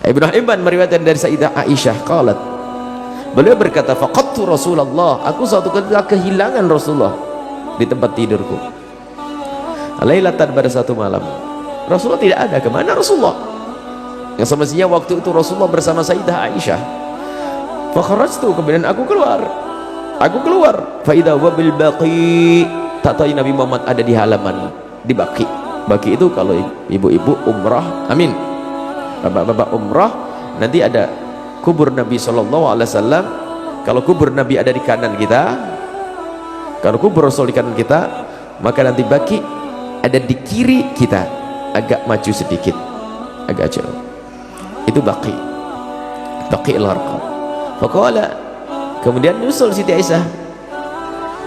Ibnu Hibban meriwayatkan dari Sayyidah Aisyah qalat, beliau berkata, faqadtu Rasulullah, aku suatu ketika kehilangan Rasulullah di tempat tidurku. Lailatan, pada satu malam Rasulullah tidak ada. Kemana Rasulullah? Yang semestinya waktu itu Rasulullah bersama Sayyidah Aisyah. Fa kharajtu, kemudian aku keluar fa idza huwa bil baqi, tak tahu Nabi Muhammad ada di halaman, di Baqi. Baqi itu kalau ibu-ibu umrah, amin, bapak-bapak umrah, nanti ada kubur Nabi SAW. Kalau kubur Nabi ada di kanan kita, kalau kubur Rasul di kanan kita, maka nanti Baqi ada di kiri kita, agak maju sedikit, agak jauh. Itu Baqi al-Gharqad. Faqala, kemudian nyusul Siti Aisyah.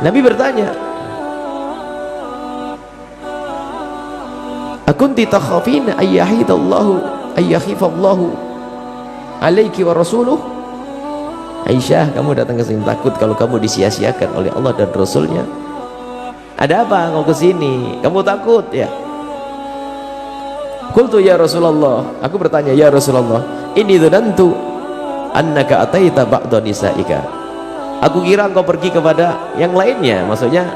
Nabi bertanya, akunti takhafina ayyahifallahu alaiki wa rasuluh? Aisyah, kamu datang ke sini takut kalau kamu disia-siakan oleh Allah dan Rasulnya? Ada apa kau ke sini? Kamu takut ya? Qultu ya Rasulullah, aku bertanya, ya Rasulullah, ini dzanantu annaka ataita ba'da nisaika. Aku kira engkau pergi kepada yang lainnya, maksudnya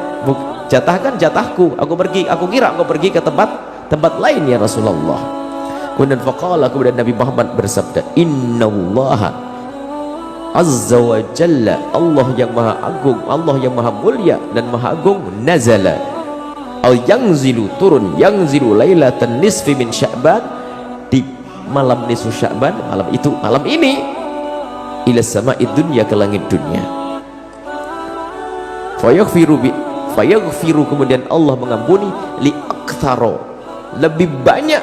jatah kan jatahku, aku kira engkau pergi ke tempat lain ya Rasulullah. Kemudian faqala, kemudian Nabi Muhammad bersabda, innallaha azza wa jalla, Allah yang maha agung, Allah yang maha mulia dan maha agung, nazala yanzilu, turun, yanzilu lailatan nisfi min Sya'ban, di malam nisfu Sya'ban, malam itu, malam ini, ila sama'id dunya, ke langit dunia. Fayaghfiru, kemudian Allah mengampuni, li aktsaro, lebih banyak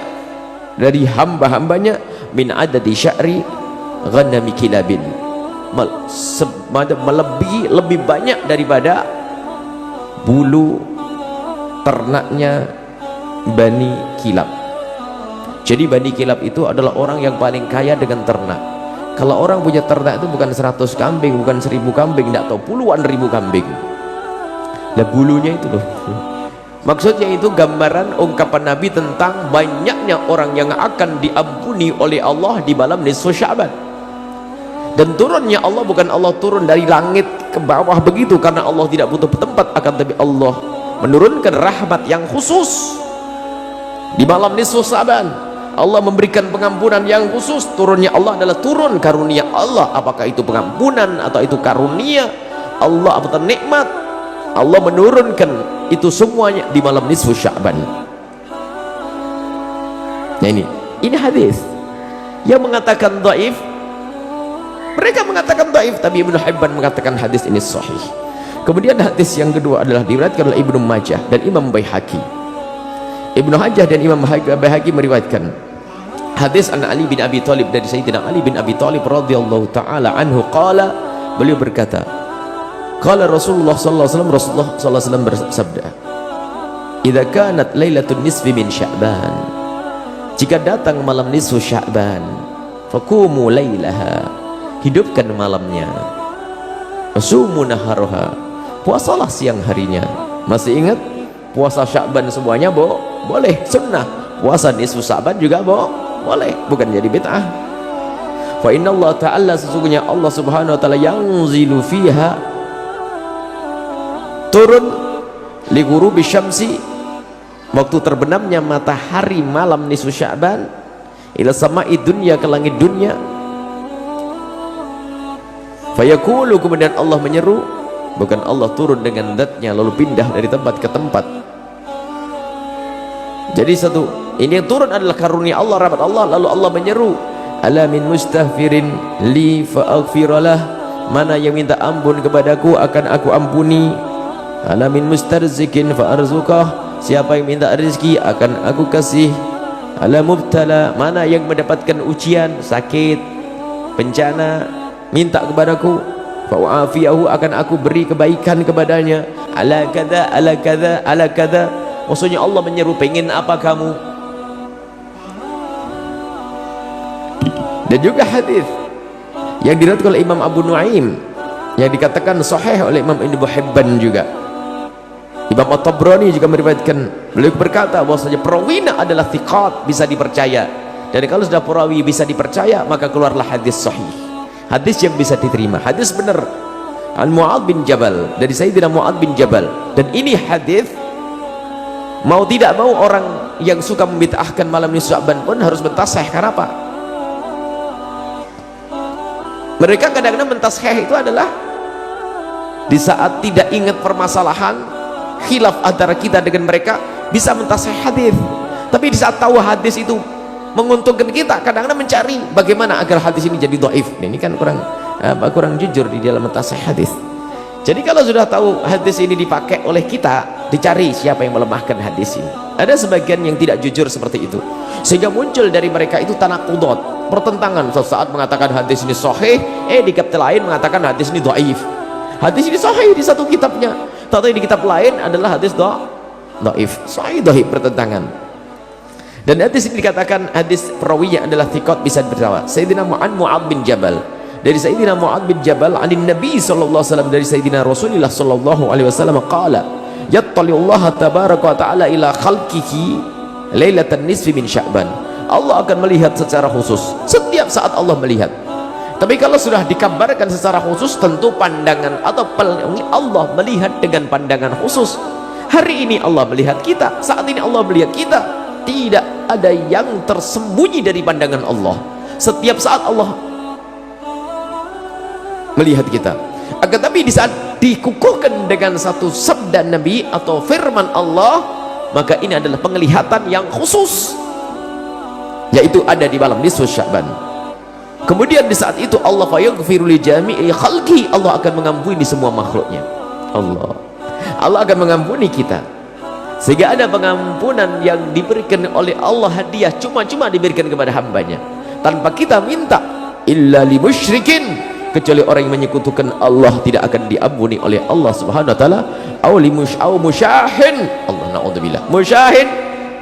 dari hamba-hambanya, min adadi sya'ri ghanami kilabin, melebihi, lebih banyak daripada bulu ternaknya Bani Kilab. Jadi Bani Kilab itu adalah orang yang paling kaya dengan ternak. Kalau orang punya ternak itu bukan 100 kambing, bukan 1000 kambing, tidak tahu puluhan ribu kambing. Nah bulunya itu loh. Maksudnya itu gambaran ungkapan Nabi tentang banyaknya orang yang akan diampuni oleh Allah di malam nisfu Sya'ban. Dan turunnya Allah bukan Allah turun dari langit ke bawah begitu, karena Allah tidak butuh tempat, akan tapi Allah menurunkan rahmat yang khusus di malam nisfu Sya'ban. Allah memberikan pengampunan yang khusus. Turunnya Allah adalah turun karunia Allah, apakah itu pengampunan atau itu karunia Allah atau nikmat, Allah menurunkan itu semuanya di malam nisfu Sya'ban. Nah ini hadis yang mengatakan dhaif. Mereka mengatakan dhaif, tapi Ibnu Hibban mengatakan hadis ini sahih. Kemudian hadis yang kedua adalah diriwayatkan oleh Ibnu Majah dan Imam Baihaqi. Ibnu Majah dan Imam Baihaqi meriwayatkan hadis an Ali bin Abi Thalib, dari Sayyidina Ali bin Abi Thalib radhiyallahu taala anhu qala, beliau berkata, qala Rasulullah sallallahu alaihi wasallam, Rasulullah sallallahu alaihi wasallam bersabda, idza kanat lailatul nisfi min Sya'ban, jika datang malam nisfu Sya'ban, faqumu lailaha, hidupkan malamnya, wasumu naharoha, puasalah siang harinya. Masih ingat puasa Sya'ban semuanya boleh, sunnah. Puasa nisfu Sya'ban juga boleh, bukan jadi bid'ah. Fa inna Allah ta'ala, sesungguhnya Allah subhanahu wa ta'ala, yanzilu fiha, turun, li ghurubi syamsi, waktu terbenamnya matahari malam nisfu Sya'ban, ila sama'i dunya, ke langit dunia. Fayaqulu, kemudian Allah menyeru, bukan Allah turun dengan zatnya lalu pindah dari tempat ke tempat. Jadi satu, ini yang turun adalah karunia Allah, rahmat Allah, lalu Allah menyeru, ala min mustaghfirin li fa'aghfiralah, mana yang minta ampun kepadaku akan aku ampuni. Ala min mustarzikin fa'arzukah, siapa yang minta rezeki akan aku kasih. Ala mubtala, mana yang mendapatkan ujian, sakit, bencana, minta kepadaku, fa'u'afiyahu, akan aku beri kebaikan kepadanya. Ala kada, ala kada, ala kada, maksudnya Allah menyeru, pengen apa kamu. Dan juga hadis yang diriwayatkan oleh Imam Abu Nuaim yang dikatakan sahih oleh Imam Ibnu Hibban juga. Imam At-Tabrani juga meriwayatkan, beliau berkata bahwasanya perawinya adalah thiqat, bisa dipercaya. Dan kalau sudah perawi bisa dipercaya, maka keluarlah hadis sahih, hadis yang bisa diterima, hadis benar. An Mu'adz bin Jabal, dari Sayyidina Mu'adz bin Jabal. Dan ini hadis, mau tidak mau orang yang suka membid'ahkan malam nisfu Sya'ban pun harus mentasih. Kenapa? Mereka kadang-kadang mentasih itu adalah di saat tidak ingat permasalahan khilaf antara kita dengan mereka, bisa mentasih hadis. Tapi di saat tahu hadis itu menguntungkan kita, kadang-kadang mencari bagaimana agar hadis ini jadi dhaif. Ini kan kurang jujur di dalam mentasih hadis. Jadi kalau sudah tahu hadis ini dipakai oleh kita, dicari siapa yang melemahkan hadis ini. Ada sebagian yang tidak jujur seperti itu, sehingga muncul dari mereka itu tanaqudot, pertentangan. Sesaat mengatakan hadis ini sahih, di kitab lain mengatakan hadis ini dhaif. Hadis ini sahih di satu kitabnya, tapi di kitab lain adalah hadis dhaif. Sahih dhaif, pertentangan. Dan hadis ini dikatakan hadis perawinya adalah thiqat, bisa bersama. Sayyidina Mu'adz bin Jabal, dari Sayyidina Mu'adz bin Jabal anin Nabi sallallahu alaihi wasallam, dari Sayyidina Rasulullah sallallahu alaihi wasallam qala yattali'ullaha tabaraka wa ta'ala ila khalqihi lailatan nisfi min Sya'ban. Allah akan melihat secara khusus, setiap saat Allah melihat. Tapi kalau sudah dikabarkan secara khusus, tentu pandangan atau Allah melihat dengan pandangan khusus. Hari ini Allah melihat kita, saat ini Allah melihat kita. Tidak ada yang tersembunyi dari pandangan Allah. Setiap saat Allah melihat kita. Akan tapi di saat dikukuhkan dengan satu sabda Nabi atau firman Allah, maka ini adalah penglihatan yang khusus, yaitu ada di malam nisfu Sya'ban. Kemudian di saat itu Allah fayaghfiru li jami'i khalqi, Allah akan mengampuni semua makhluknya. Allah akan mengampuni kita, sehingga ada pengampunan yang diberikan oleh Allah, hadiah cuma-cuma diberikan kepada hambanya tanpa kita minta. Illa li musyrikin, kecuali orang yang menyekutukan Allah tidak akan diampuni oleh Allah subhanahu wa ta'ala. Au musyahin, Allah na'udzubillah, musyahin,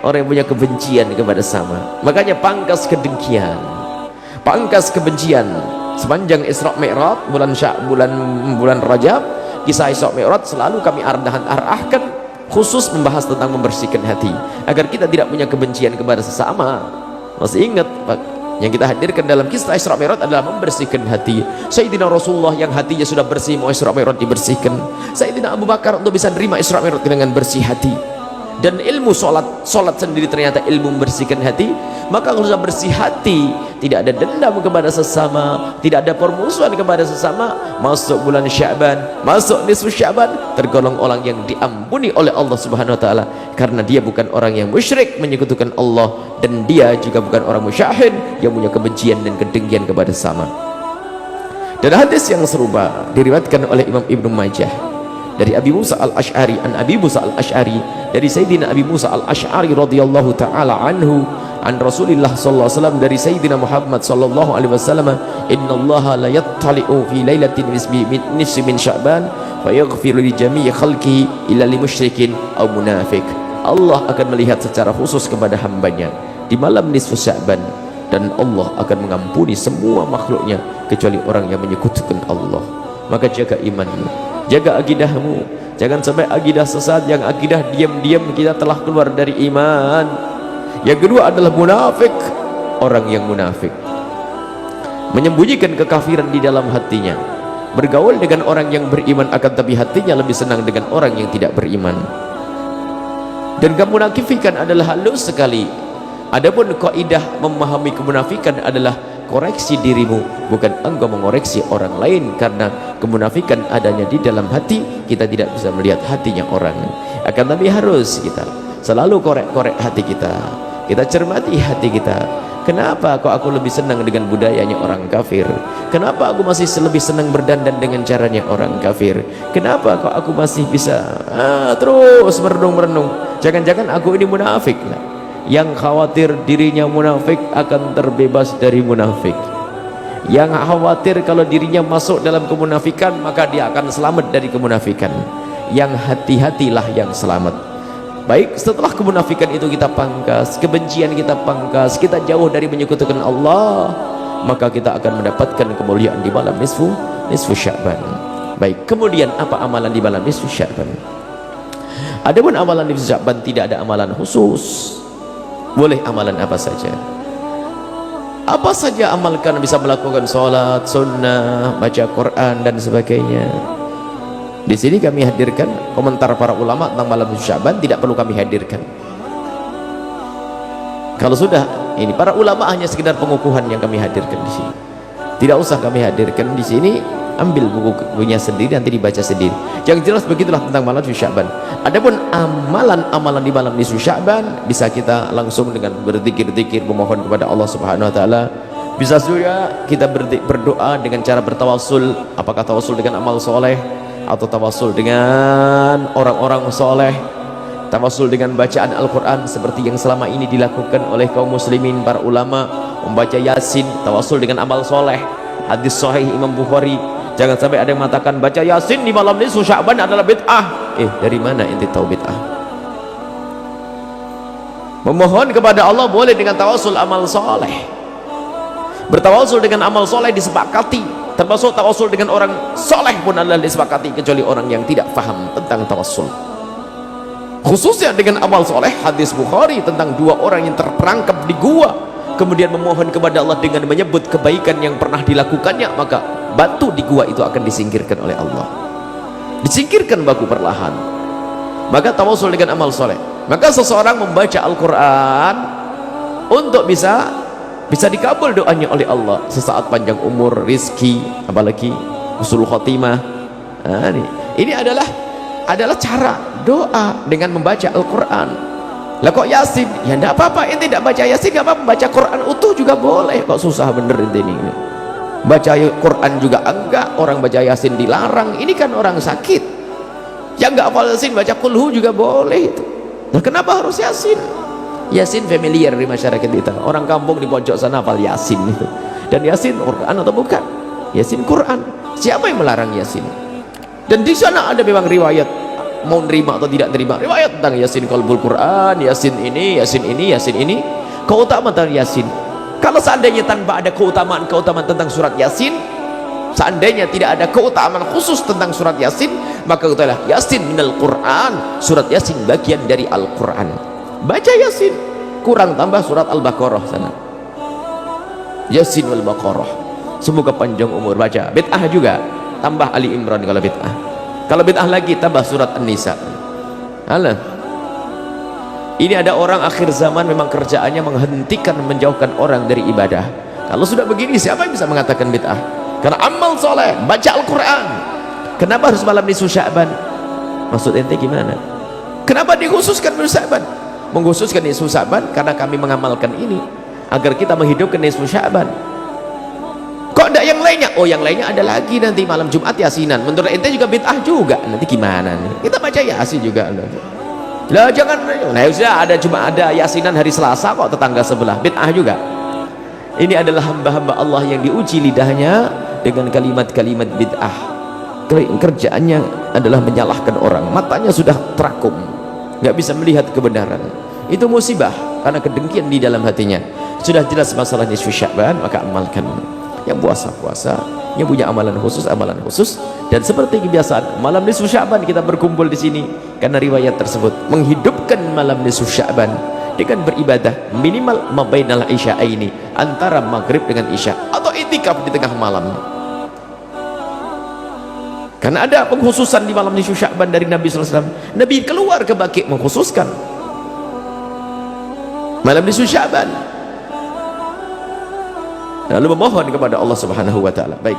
orang yang punya kebencian kepada sama. Makanya pangkas kedengkian, pangkas kebencian. Sepanjang Isra Mi'raj, bulan Rajab, kisah Isra Mi'raj selalu kami arahkan khusus membahas tentang membersihkan hati, agar kita tidak punya kebencian kepada sesama. Masih ingat yang kita hadirkan dalam kisah Isra Mi'raj adalah membersihkan hati. Sayyidina Rasulullah yang hatinya sudah bersih, mau Isra Mi'raj dibersihkan. Sayyidina Abu Bakar untuk bisa nerima Isra Mi'raj dengan bersih hati. Dan ilmu solat sendiri ternyata ilmu membersihkan hati. Maka kalau sudah bersih hati, tidak ada dendam kepada sesama, tidak ada permusuhan kepada sesama, masuk bulan Sya'ban, masuk nisfu Sya'ban, tergolong orang yang diampuni oleh Allah subhanahu wa ta'ala, karena dia bukan orang yang musyrik menyekutukan Allah, dan dia juga bukan orang musyahid yang punya kebencian dan kedengkian kepada sesama. Dan hadis yang serupa diriwayatkan oleh Imam Ibnu Majah dari Abi Musa al-Ash'ari, an Abi Musa al-Ash'ari, dari Sayyidina Abi Musa al-Ash'ari radhiyallahu ta'ala anhu, an Rasulillah sallallahu alaihi wasallam, dari Sayyidina Muhammad sallallahu alaihi wasallam, innallaha la yattali'u fi lailatin nisfi min Sya'ban fayaghfiru li jami'i khalqihi illa li musyrikin aw munafiq. Allah akan melihat secara khusus kepada hambanya di malam nisfu Sya'ban, dan Allah akan mengampuni semua makhluknya kecuali orang yang menyekutukan Allah. Maka jaga imanmu, jaga akidahmu, jangan sampai akidah sesat, yang akidah diam-diam kita telah keluar dari iman. Yang kedua adalah munafik, orang yang munafik menyembunyikan kekafiran di dalam hatinya, bergaul dengan orang yang beriman akan tapi hatinya lebih senang dengan orang yang tidak beriman. Dan kemunafikan adalah halus sekali. Adapun kaidah memahami kemunafikan adalah koreksi dirimu, bukan engkau mengoreksi orang lain, karena kemunafikan adanya di dalam hati. Kita tidak bisa melihat hatinya orang, akan tapi harus kita selalu korek-korek hati kita, kita cermati hati kita. Kenapa kok aku lebih senang dengan budayanya orang kafir? Kenapa aku masih lebih senang berdandan dengan caranya orang kafir? Kenapa kok aku masih bisa terus merenung-merenung? Jangan-jangan aku ini munafik. Yang khawatir dirinya munafik akan terbebas dari munafik. Yang khawatir kalau dirinya masuk dalam kemunafikan, maka dia akan selamat dari kemunafikan. Yang hati-hatilah yang selamat. Baik, setelah kemunafikan itu kita pangkas, kebencian kita pangkas, kita jauh dari menyekutukan Allah, maka kita akan mendapatkan kemuliaan di malam nisfu Sya'ban. Baik, kemudian apa amalan di malam nisfu Sya'ban? Adapun amalan nisfu Sya'ban tidak ada amalan khusus, boleh amalan apa saja. Apa saja amalkan, bisa melakukan sholat sunnah, baca Quran dan sebagainya. Di sini kami hadirkan komentar para ulama tentang malam nisfu Sya'ban, tidak perlu kami hadirkan. Kalau sudah, ini para ulama hanya sekedar pengukuhan yang kami hadirkan di sini. Tidak usah kami hadirkan di sini. Ambil bukunya sendiri, nanti dibaca sendiri. Yang jelas begitulah tentang malam nisfu Sya'ban. Adapun amalan-amalan di malam nisfu Sya'ban bisa kita langsung dengan berzikir-zikir, memohon kepada Allah Subhanahu wa taala. Bisa juga kita berdoa dengan cara bertawasul, apakah tawasul dengan amal soleh atau tawasul dengan orang-orang soleh, tawasul dengan bacaan Al-Quran seperti yang selama ini dilakukan oleh kaum muslimin, para ulama membaca Yasin, tawasul dengan amal soleh. Hadis sahih Imam Bukhari, jangan sampai ada yang mengatakan baca Yasin di malam nisfu Sya'ban adalah bid'ah. Dari mana ente tahu bid'ah? Memohon kepada Allah boleh dengan tawasul amal soleh. Bertawasul dengan amal soleh disepakati, termasuk tawasul dengan orang soleh pun adalah disepakati, kecuali orang yang tidak paham tentang tawasul. Khususnya dengan amal soleh, hadis Bukhari tentang dua orang yang terperangkap di gua, kemudian memohon kepada Allah dengan menyebut kebaikan yang pernah dilakukannya, maka batu di gua itu akan disingkirkan oleh Allah. Disingkirkan batu perlahan. Maka tawasul dengan amal soleh. Maka seseorang membaca Al-Quran untuk bisa dikabul doanya oleh Allah sesaat panjang umur, rizki, apalagi husnul khotimah. Ini adalah cara doa dengan membaca Al-Quran. Lah kok Yasin? Ya enggak apa-apa, ente tidak baca Yasin enggak apa-apa, baca Quran utuh juga boleh. Kok susah bener ente ini? Baca Quran juga enggak, orang baca Yasin dilarang. Ini kan orang sakit. Yang enggak hafal Yasin baca kulhu juga boleh itu. Nah, kenapa harus Yasin? Yasin familiar di masyarakat kita. Orang kampung di pojok sana hafal Yasin itu. Dan Yasin Quran atau bukan? Yasin Quran. Siapa yang melarang Yasin? Dan di sana ada memang riwayat, mau nerima atau tidak nerima, riwayat tentang Yasin qalbul Quran, Yasin ini, Yasin ini, Yasin ini. Keutamaan tentang Yasin. Kalau seandainya tanpa ada keutamaan tentang surat Yasin, seandainya tidak ada keutamaan khusus tentang surat Yasin, maka katalah Yasin minal Quran, surat Yasin bagian dari Al-Quran. Baca Yasin, kurang tambah surat Al-Baqarah sana. Yasin wal Baqarah. Semoga panjang umur baca. Bid'ah juga, tambah Ali Imran kalau bid'ah. Kalau bid'ah lagi tambah surat An-Nisa. Alah. Ini ada orang akhir zaman memang kerjaannya menghentikan, menjauhkan orang dari ibadah. Kalau sudah begini siapa yang bisa mengatakan bid'ah? Karena amal soleh, baca Al-Quran. Kenapa harus malam nisfu Sya'ban? Maksud ente gimana? Kenapa dikhususkan nisfu Sya'ban? Mengkhususkan nisfu Sya'ban karena kami mengamalkan ini agar kita menghidupkan nisfu Sya'ban. Kok ada yang lainnya? Oh, yang lainnya ada lagi nanti malam Jumat Yasinan. Menurut ente juga bid'ah juga. Nanti gimana nih? Kita baca Yasin juga. Lah jangan, nah sudah ada Yasinan hari Selasa kok tetangga sebelah, bid'ah juga. Ini adalah hamba-hamba Allah yang diuji lidahnya dengan kalimat-kalimat bid'ah. Kerjaannya adalah menyalahkan orang, matanya sudah terakum, nggak bisa melihat kebenaran. Itu musibah karena kedengkian di dalam hatinya. Sudah jelas masalah nisfu Sya'ban, maka amalkan. Yang puasa-puasa, yang punya amalan khusus, dan seperti kebiasaan malam nisfu Sya'ban kita berkumpul di sini karena riwayat tersebut menghidupkan malam nisfu Sya'ban dengan beribadah minimal mabainal isya'aini, antara maghrib dengan isya, atau itikaf di tengah malam. Karena ada pengkhususan di malam nisfu Sya'ban dari Nabi SAW. Nabi keluar ke Baqi mengkhususkan malam nisfu Sya'ban, lalu memohon kepada Allah Subhanahu wa taala. Baik.